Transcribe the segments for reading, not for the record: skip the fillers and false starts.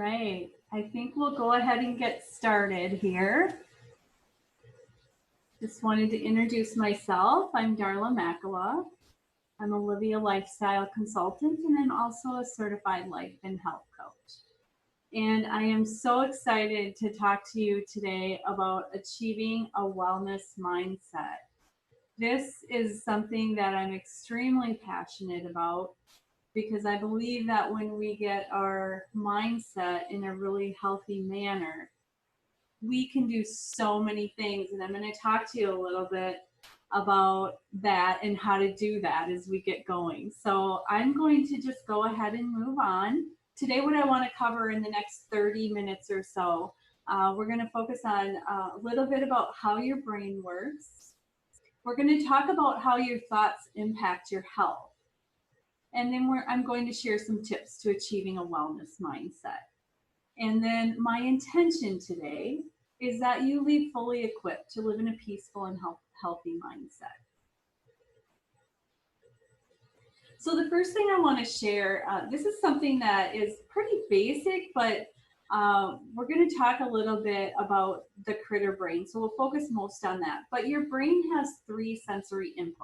right. I think we'll go ahead and get started here. Just wanted to introduce myself. I'm Darla Makala. I'm a Livia Lifestyle Consultant, and I'm also a certified life and health coach. And I am so excited to talk to you today about achieving a wellness mindset. This is something that I'm extremely passionate about because I believe that when we get our mindset in a really healthy manner, we can do so many things. And I'm going to talk to you a little bit about that and how to do that as we get going. So I'm going to just go ahead and move on. Today, what I want to cover in the next 30 minutes or so, we're going to focus on a little bit about how your brain works. We're going to talk about how your thoughts impact your health. And then I'm going to share some tips to achieving a wellness mindset. And then my intention today is that you leave fully equipped to live in a peaceful and healthy mindset. So the first thing I want to share, this is something that is pretty basic, but we're going to talk a little bit about the critter brain. So we'll focus most on that. But your brain has 3 sensory inputs.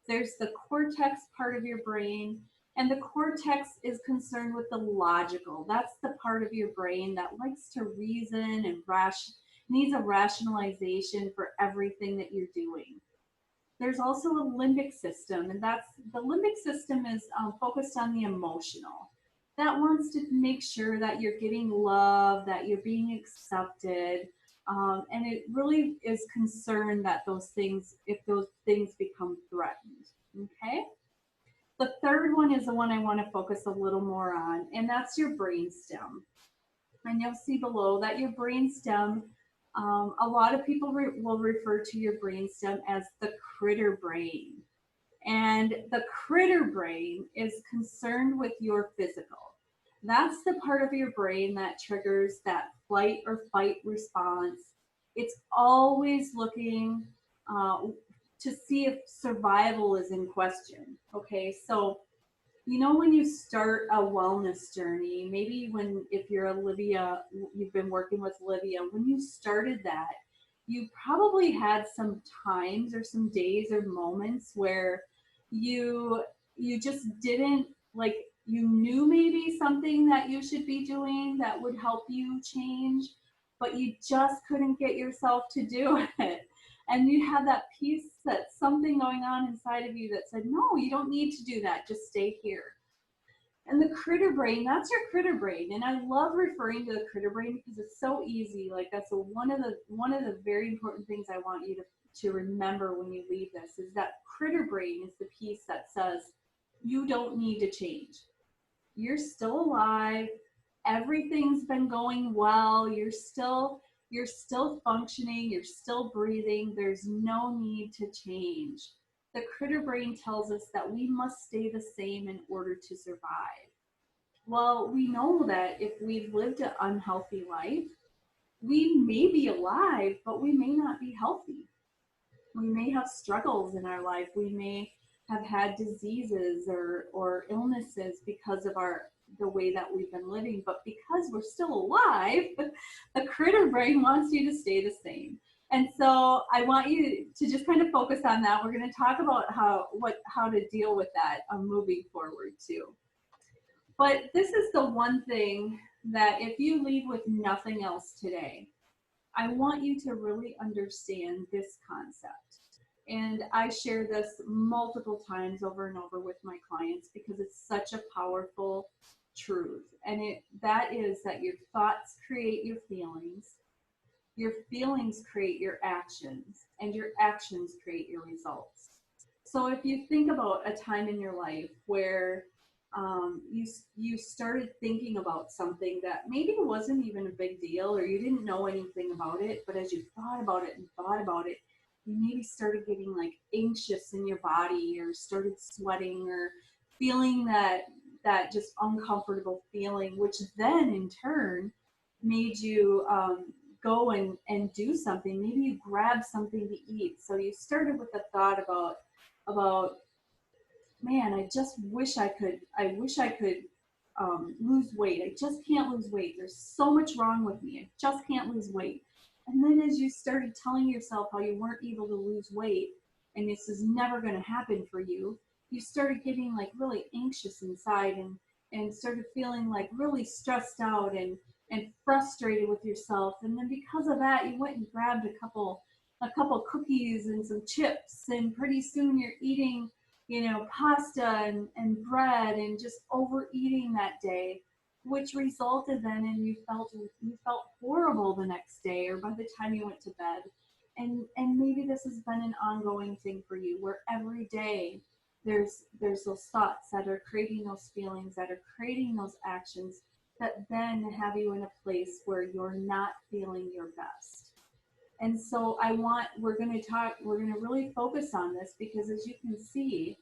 There's the cortex part of your brain, and the cortex is concerned with the logical. That's the part of your brain that likes to reason and needs a rationalization for everything that you're doing. There's also a limbic system, and the limbic system is focused on the emotional. That wants to make sure that you're getting love, that you're being accepted, and it really is concerned that if those things become threatened, okay? The third one is the one I want to focus a little more on, and that's your brainstem. And you'll see below that your brainstem, a lot of people will refer to your brainstem as the critter brain. And the critter brain is concerned with your physical. That's the part of your brain that triggers that flight or fight response. It's always looking to see if survival is in question. Okay, so when you start a wellness journey, maybe if you're Olivia, you've been working with Olivia, when you started that, you probably had some times or some days or moments where you just didn't, like, you knew maybe something that you should be doing that would help you change, but you just couldn't get yourself to do it. And you had that piece, that something going on inside of you that said, no, you don't need to do that, just stay here. And the critter brain, that's your critter brain. And I love referring to the critter brain because it's so easy. Like, that's one of the very important things I want you to remember when you leave this, is that critter brain is the piece that says, you don't need to change. You're still alive. Everything's been going well. You're still functioning. You're still breathing. There's no need to change. The critter brain tells us that we must stay the same in order to survive. Well, we know that if we've lived an unhealthy life, we may be alive, but we may not be healthy. We may have struggles in our life. We may have had diseases or illnesses because of the way that we've been living, but because we're still alive, the critter brain wants you to stay the same. And so I want you to just kind of focus on that. We're going to talk about how to deal with that moving forward too. But this is the one thing that if you leave with nothing else today, I want you to really understand this concept. And I share this multiple times over and over with my clients because it's such a powerful truth. And that is that your thoughts create your feelings create your actions, and your actions create your results. So if you think about a time in your life where you started thinking about something that maybe wasn't even a big deal, or you didn't know anything about it, but as you thought about it, you maybe started getting like anxious in your body, or started sweating, or feeling that just uncomfortable feeling, which then in turn made you go and do something. Maybe you grab something to eat. So you started with the thought about man, I wish I could lose weight. I just can't lose weight. There's so much wrong with me. I just can't lose weight. And then as you started telling yourself how you weren't able to lose weight and this is never going to happen for you, you started getting like really anxious inside and started feeling like really stressed out and frustrated with yourself. And then because of that, you went and grabbed a couple cookies and some chips, and pretty soon you're eating, pasta and bread and just overeating that day, which resulted then in you felt horrible the next day or by the time you went to bed. And maybe this has been an ongoing thing for you where every day there's those thoughts that are creating those feelings, that are creating those actions that then have you in a place where you're not feeling your best. And so we're going to really focus on this because as you can see,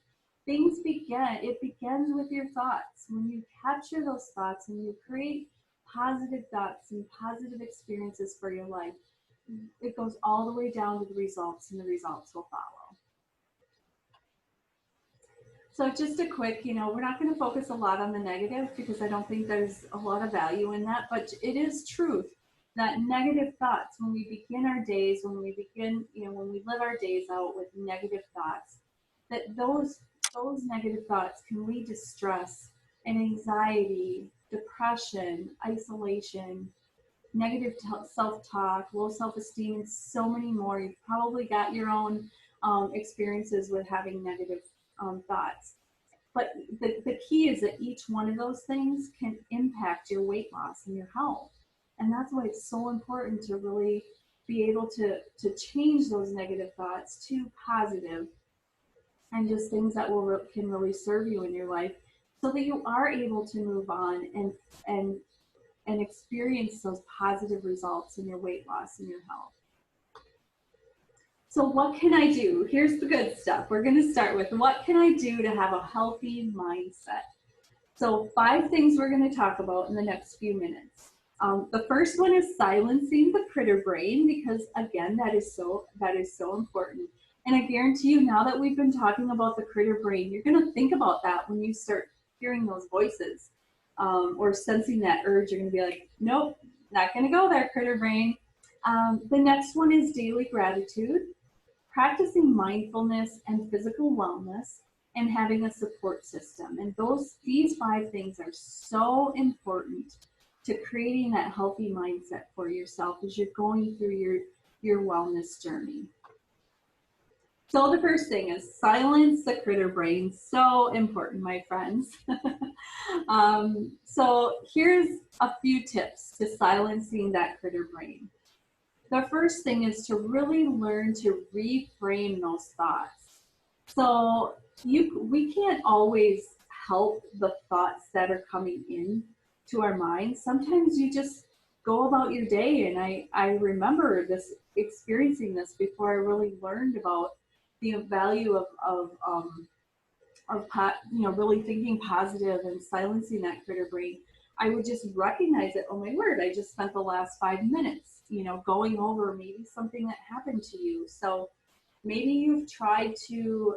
it begins with your thoughts. When you capture those thoughts and you create positive thoughts and positive experiences for your life, it goes all the way down to the results, and the results will follow. So just a quick, we're not going to focus a lot on the negative because I don't think there's a lot of value in that, but it is truth that negative thoughts, when we begin our days, when we live our days out with negative thoughts, that those negative thoughts can lead to stress and anxiety, depression, isolation, negative self-talk, low self-esteem, and so many more. You've probably got your own experiences with having negative thoughts. But the key is that each one of those things can impact your weight loss and your health. And that's why it's so important to really be able to change those negative thoughts to positive and just things that can really serve you in your life so that you are able to move on and and experience those positive results in your weight loss and your health. So what can I do? Here's the good stuff. We're going to start with what can I do to have a healthy mindset? So 5 things we're going to talk about in the next few minutes. The first one is silencing the critter brain, because again, that is so important. And I guarantee you, now that we've been talking about the critter brain, you're going to think about that when you start hearing those voices or sensing that urge. You're going to be like, nope, not going to go there, critter brain. The next one is daily gratitude, practicing mindfulness and physical wellness, and having a support system. And these 5 things are so important to creating that healthy mindset for yourself as you're going through your wellness journey. So the first thing is silence the critter brain. So important, my friends. So here's a few tips to silencing that critter brain. The first thing is to really learn to reframe those thoughts. So we can't always help the thoughts that are coming in to our minds. Sometimes you just go about your day, and I remember experiencing this before I really learned about the value of really thinking positive and silencing that critter brain. I would just recognize it. Oh my word, I just spent the last 5 minutes, going over maybe something that happened to you. So maybe you've tried to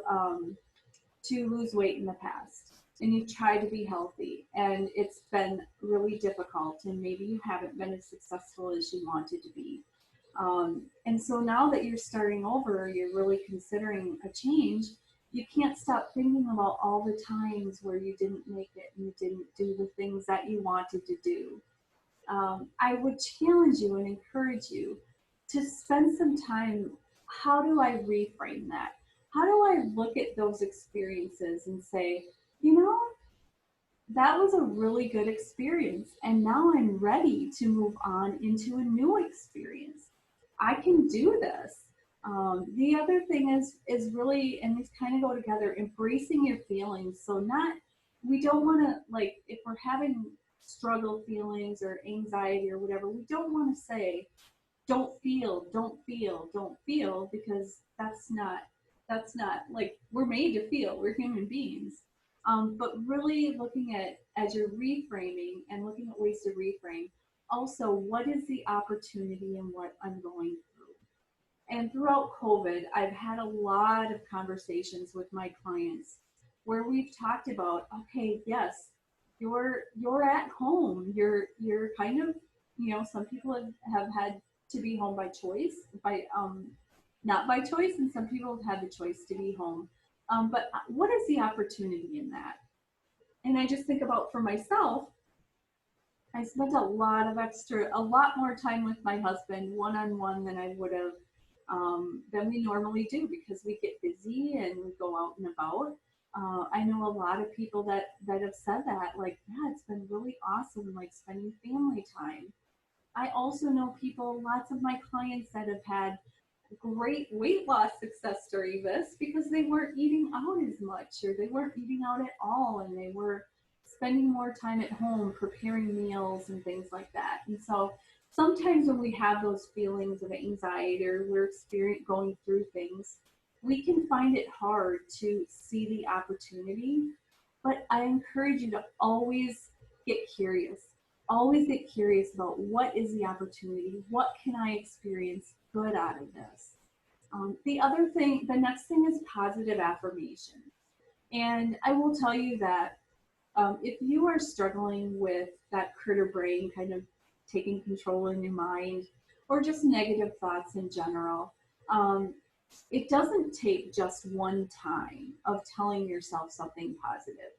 lose weight in the past, and you've tried to be healthy, and it's been really difficult, and maybe you haven't been as successful as you wanted to be. And so now that you're starting over, you're really considering a change. You can't stop thinking about all the times where you didn't make it and you didn't do the things that you wanted to do. I would challenge you and encourage you to spend some time. How do I reframe that? How do I look at those experiences and say, that was a really good experience, and now I'm ready to move on into a new experience. I can do this. The other thing is really, and these kind of go together, embracing your feelings. So we don't want to, like, if we're having struggle feelings or anxiety or whatever, we don't want to say, don't feel, don't feel, don't feel, because that's not like, we're made to feel. We're human beings. But really looking at, as you're reframing and looking at ways to reframe, also, what is the opportunity in what I'm going through? And throughout COVID, I've had a lot of conversations with my clients where we've talked about, okay, yes, you're at home. You're kind of, some people have had to be home by choice, by not by choice, and some people have had the choice to be home. But what is the opportunity in that? And I just think about, for myself, I spent a lot more time with my husband one on one than I would have, than we normally do, because we get busy and we go out and about. I know a lot of people that have said that, like, yeah, it's been really awesome, like spending family time. I also know people, lots of my clients that have had great weight loss success during this, because they weren't eating out as much, or they weren't eating out at all, and they were spending more time at home preparing meals and things like that. And so sometimes when we have those feelings of anxiety, or we're going through things, we can find it hard to see the opportunity. But I encourage you to always get curious. Always get curious about, what is the opportunity? What can I experience good out of this? The next thing is positive affirmation. And I will tell you that, if you are struggling with that critter brain kind of taking control in your mind, or just negative thoughts in general, it doesn't take just one time of telling yourself something positive.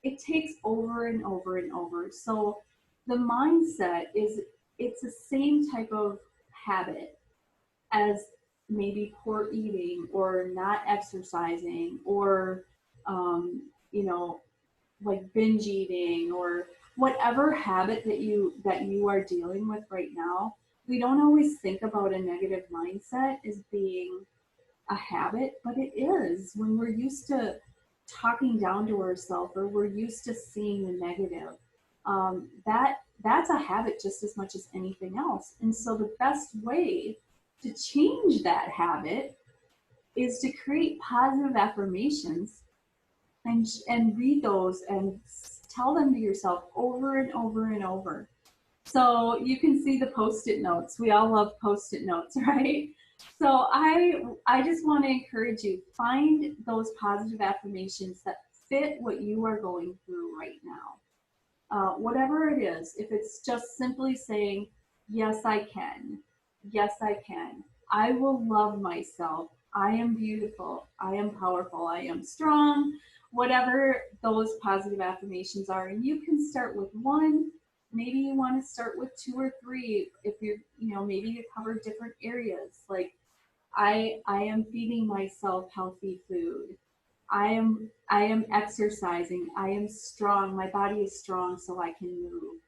It takes over and over and over. So the mindset is, it's the same type of habit as maybe poor eating, or not exercising, or um, you know like binge eating, or whatever habit that you are dealing with right now. We don't always think about a negative mindset as being a habit, but it is, when we're used to talking down to ourselves, or we're used to seeing the negative. That's a habit just as much as anything else. And so the best way to change that habit is to create positive affirmations, and read those, and tell them to yourself over and over and over. So you can see the post-it notes. We all love post-it notes, right? So I just want to encourage you, find those positive affirmations that fit what you are going through right now. Whatever it is, if it's just simply saying, yes, I can. Yes, I can. I will love myself. I am beautiful. I am powerful. I am strong. Whatever those positive affirmations are. And you can start with one. Maybe you want to start with two or three, if you're, maybe to cover different areas. Like, I am feeding myself healthy food. I am exercising. I am strong. My body is strong, so I can move.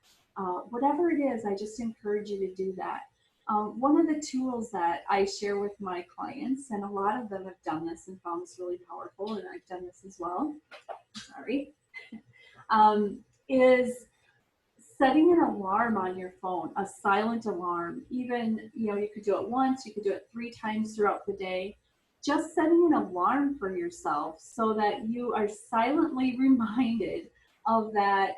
Whatever it is, I just encourage you to do that. One of the tools that I share with my clients, and a lot of them have done this and found this really powerful, and I've done this as well. Sorry, is setting an alarm on your phone, a silent alarm. Even, you could do it once, you could do it 3 times throughout the day. Just setting an alarm for yourself, so that you are silently reminded of that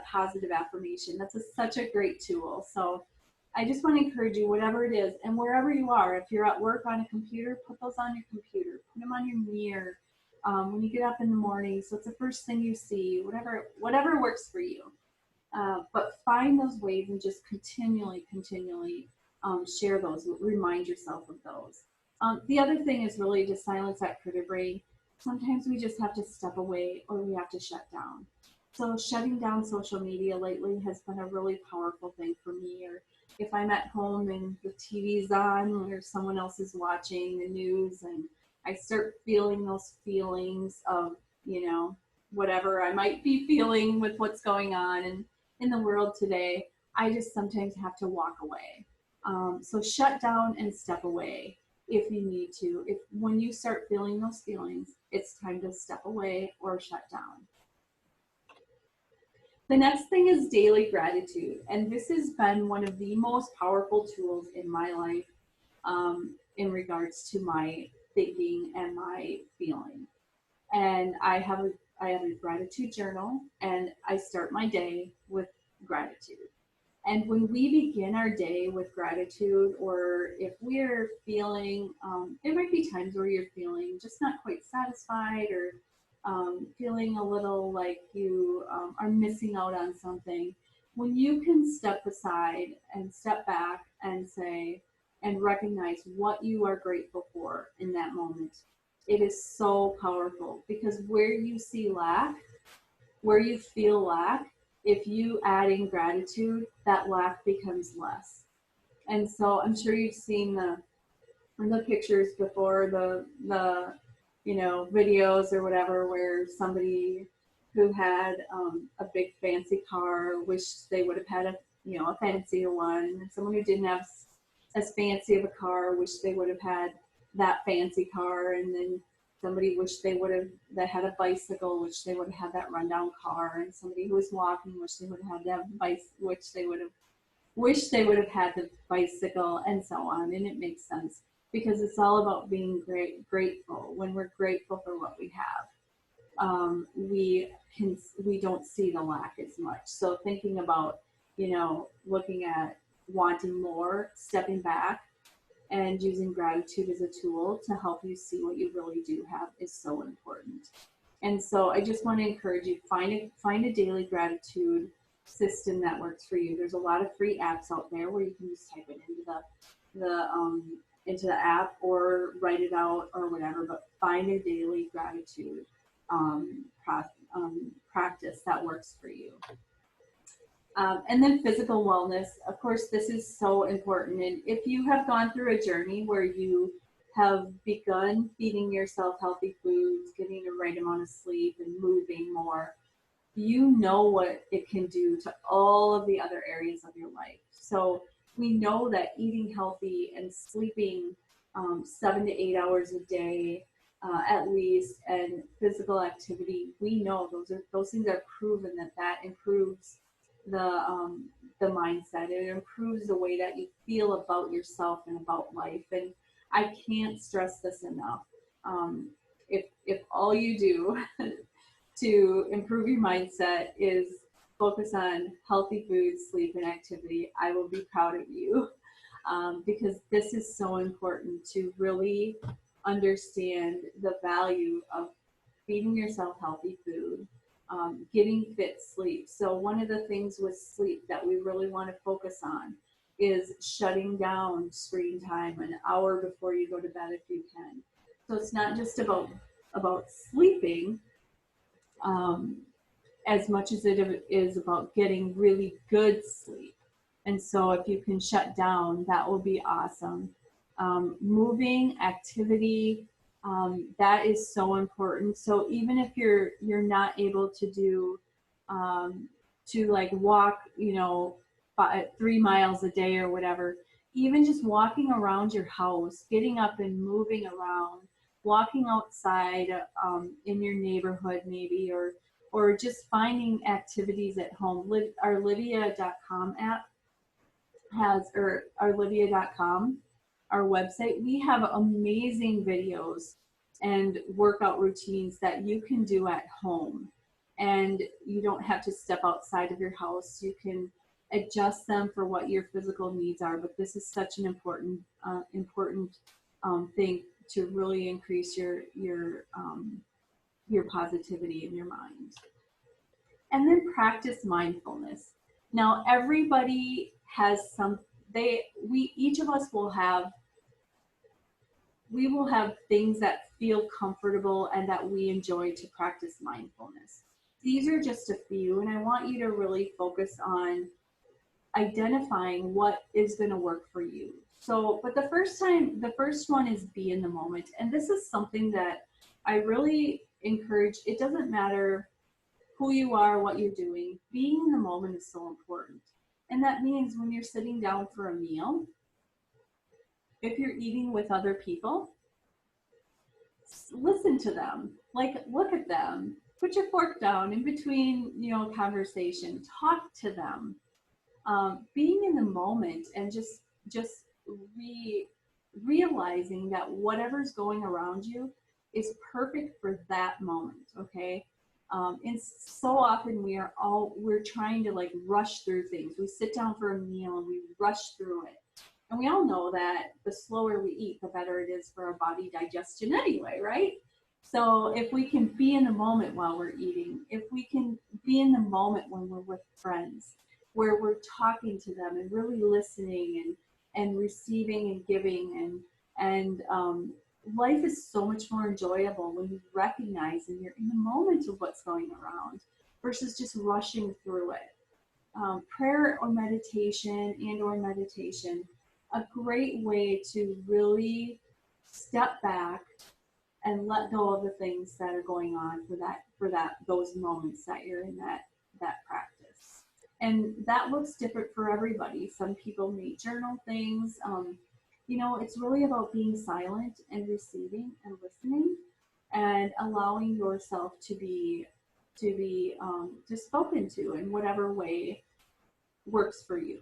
positive affirmation. That's such a great tool. So I just want to encourage you, whatever it is, and wherever you are, if you're at work on a computer, put those on your computer, put them on your mirror, when you get up in the morning, so it's the first thing you see, whatever works for you. But find those ways, and just continually share those, remind yourself of those. The other thing is really to silence that critter brain. Sometimes we just have to step away, or we have to shut down. So shutting down social media lately has been a really powerful thing for me. Or if I'm at home and the TV's on, or someone else is watching the news, and I start feeling those feelings of, whatever I might be feeling with what's going on in the world today, I just sometimes have to walk away. So shut down and step away if you need to. If when you start feeling those feelings, it's time to step away or shut down. The next thing is daily gratitude. And this has been one of the most powerful tools in my life, in regards to my thinking and my feeling. And I have a gratitude journal, and I start my day with gratitude. And when we begin our day with gratitude, or if we're feeling, there might be times where you're feeling just not quite satisfied, or feeling a little like you are missing out on something, when you can step aside and step back and say, and recognize what you are grateful for in that moment, it is so powerful, because where you see lack, where you feel lack, if you add in gratitude, that lack becomes less. And so I'm sure you've seen the pictures before, the videos or whatever, where somebody who had a big fancy car wished they would have had a fancier one, and someone who didn't have as fancy of a car wished they would have had that fancy car, and then somebody wished they would have that had a bicycle, which they would have had that rundown car, and somebody who was walking wished they would have had that bike, which they would have wish they would have had the bicycle, and so on. And it makes sense, because it's all about being grateful. When we're grateful for what we have, we don't see the lack as much. So thinking about, looking at wanting more, stepping back, and using gratitude as a tool to help you see what you really do have is so important. And so I just want to encourage you, find a daily gratitude system that works for you. There's a lot of free apps out there where you can just type it into the app, or write it out or whatever. But find a daily gratitude practice that works for you. And then physical wellness. Of course, this is so important. And if you have gone through a journey where you have begun feeding yourself healthy foods, getting the right amount of sleep, and moving more, you know what it can do to all of the other areas of your life. So we know that eating healthy and sleeping 7 to 8 hours a day, at least, and physical activity, we know those things are proven that improves the mindset. It improves the way that you feel about yourself and about life. And I can't stress this enough. If all you do to improve your mindset is focus on healthy food, sleep, and activity, I will be proud of you, because this is so important to really understand the value of feeding yourself healthy food, getting fit sleep. So one of the things with sleep that we really want to focus on is shutting down screen time an hour before you go to bed if you can. So it's not just about sleeping, as much as it is about getting really good sleep. And so if you can shut down, that will be awesome. Moving, activity, that is so important. So even if you're not able to do to like walk, 3 miles a day or whatever, even just walking around your house, getting up and moving around, walking outside in your neighborhood maybe, or just finding activities at home. Our Livia.com app has, or our Livia.com, our website, we have amazing videos and workout routines that you can do at home. And you don't have to step outside of your house. You can adjust them for what your physical needs are. But this is such an important thing to really increase your positivity in your mind. And then practice mindfulness. Now, everybody has each of us will have things that feel comfortable and that we enjoy to practice mindfulness. These are just a few, and I want you to really focus on identifying what is going to work for you. So, but the first one is be in the moment. And this is something that I really encourage. It doesn't matter who you are, what you're doing, being in the moment is so important. And that means when you're sitting down for a meal, if you're eating with other people, listen to them, like look at them, put your fork down in between, conversation, talk to them. Being in the moment and just realizing that whatever's going around you is perfect for that moment. Okay. And so often we're trying to like rush through things. We sit down for a meal and we rush through it. And we all know that the slower we eat, the better it is for our body digestion anyway, right? So if we can be in the moment while we're eating, if we can be in the moment when we're with friends, where we're talking to them and really listening and receiving and giving and life is so much more enjoyable when you recognize and you're in the moment of what's going around versus just rushing through it. Prayer or meditation, a great way to really step back and let go of the things that are going on for those moments that you're in that practice. And that looks different for everybody. Some people may journal things. It's really about being silent and receiving and listening and allowing yourself to be just spoken to in whatever way works for you.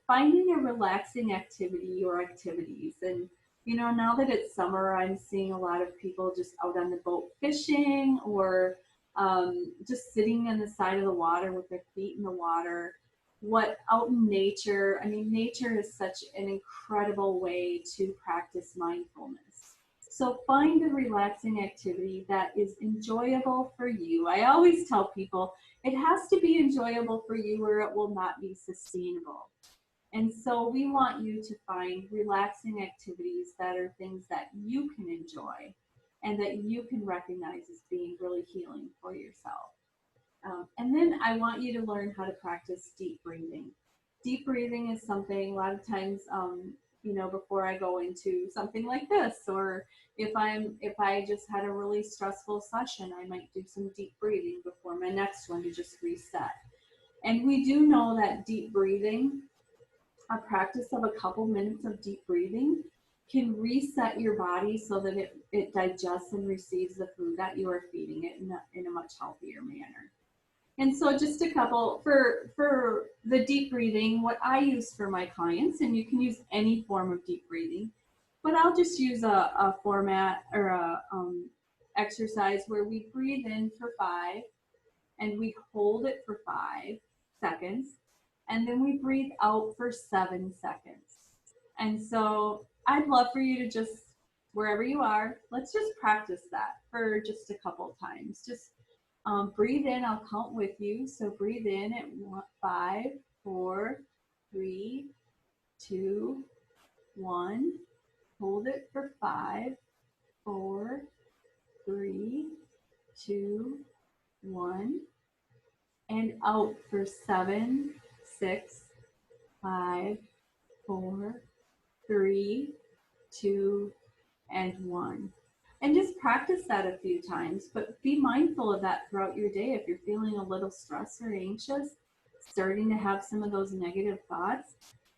Finding a relaxing activity or activities. And, now that it's summer, I'm seeing a lot of people just out on the boat fishing or just sitting on the side of the water with their feet in the water. What out in nature, I mean, nature is such an incredible way to practice mindfulness. So find a relaxing activity that is enjoyable for you. I always tell people it has to be enjoyable for you or it will not be sustainable. And so we want you to find relaxing activities that are things that you can enjoy and that you can recognize as being really healing for yourself. And then I want you to learn how to practice deep breathing. Deep breathing is something a lot of times, before I go into something like this, or if I just had a really stressful session, I might do some deep breathing before my next one to just reset. And we do know that deep breathing, a practice of a couple minutes of deep breathing, can reset your body so that it digests and receives the food that you are feeding it in a much healthier manner. And so just a couple for the deep breathing, what I use for my clients, and you can use any form of deep breathing, but I'll just use a format or a exercise where we breathe in for 5 and we hold it for 5 seconds, and then we breathe out for 7 seconds. And so I'd love for you to just, wherever you are, let's just practice that for just a couple times. Just breathe in, I'll count with you. So breathe in at 5, 4, 3, 2, 1. Hold it for 5, 4, 3, 2, 1. And out for 7, 6, 5, 4, 3, 2, and 1. And just practice that a few times, but be mindful of that throughout your day. If you're feeling a little stressed or anxious, starting to have some of those negative thoughts,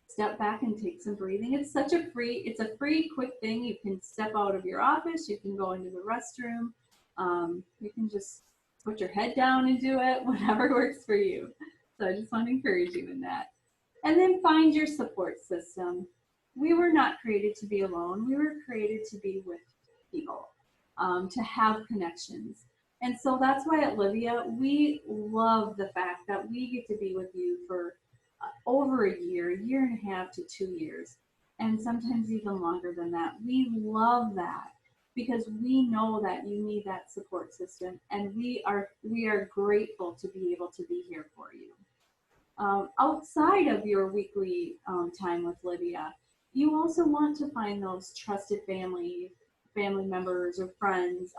step back and take some breathing. It's a free, quick thing. You can step out of your office, you can go into the restroom, you can just put your head down and do it, whatever works for you. So I just want to encourage you in that. And then find your support system. We were not created to be alone. We were created to be with people, to have connections. And so that's why at Livia, we love the fact that we get to be with you for over a year and a half to 2 years, and sometimes even longer than that. We love that because we know that you need that support system, and we are grateful to be able to be here for you. Outside of your weekly time with Livia, you also want to find those trusted family members or friends,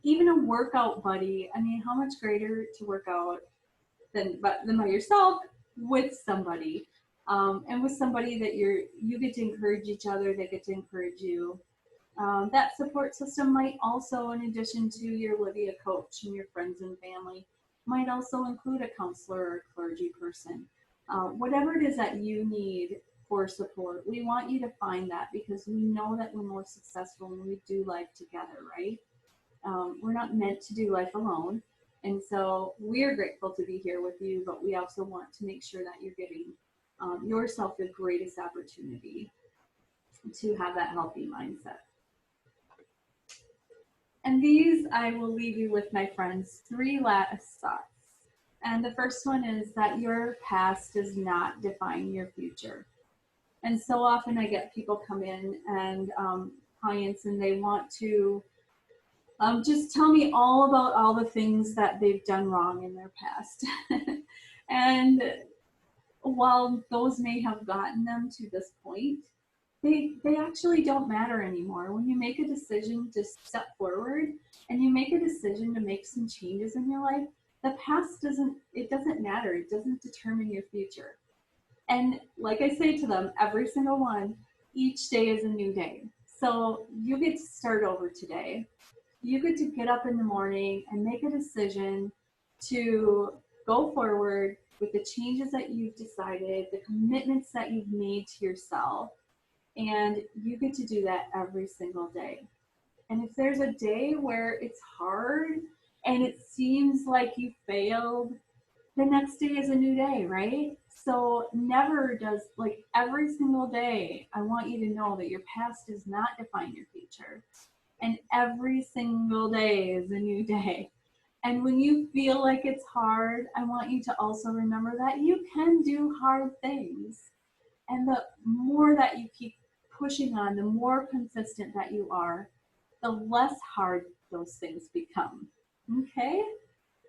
even a workout buddy. I mean, how much greater to work out than by yourself, with somebody, and with somebody that you get to encourage each other, they get to encourage you. That support system might also, in addition to your Livia coach and your friends and family, might also include a counselor or a clergy person. Whatever it is that you need for support, we want you to find that, because we know that we're more successful when we do life together, right? We're not meant to do life alone. And so we're grateful to be here with you, but we also want to make sure that you're giving yourself the greatest opportunity to have that healthy mindset. And these, I will leave you with, my friends, 3 last thoughts. And the first one is that your past does not define your future. And so often I get people come in and clients, and they want to Just tell me all about all the things that they've done wrong in their past. And while those may have gotten them to this point, they actually don't matter anymore. When you make a decision to step forward and you make a decision to make some changes in your life, the past doesn't matter. It doesn't determine your future. And like I say to them, every single one, each day is a new day. So you get to start over today. You get to get up in the morning and make a decision to go forward with the changes that you've decided, the commitments that you've made to yourself. And you get to do that every single day. And if there's a day where it's hard and it seems like you failed, the next day is a new day, right? So never does, like every single day, I want you to know that your past does not define your future. And every single day is a new day. And when you feel like it's hard, I want you to also remember that you can do hard things. And the more that you keep pushing on, the more consistent that you are, the less hard those things become. Okay?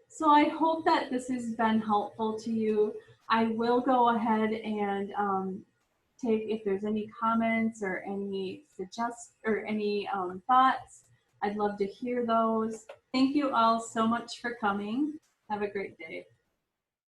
So I hope that this has been helpful to you. I will go ahead and take if there's any comments or any thoughts. I'd love to hear those. Thank you all so much for coming. Have a great day.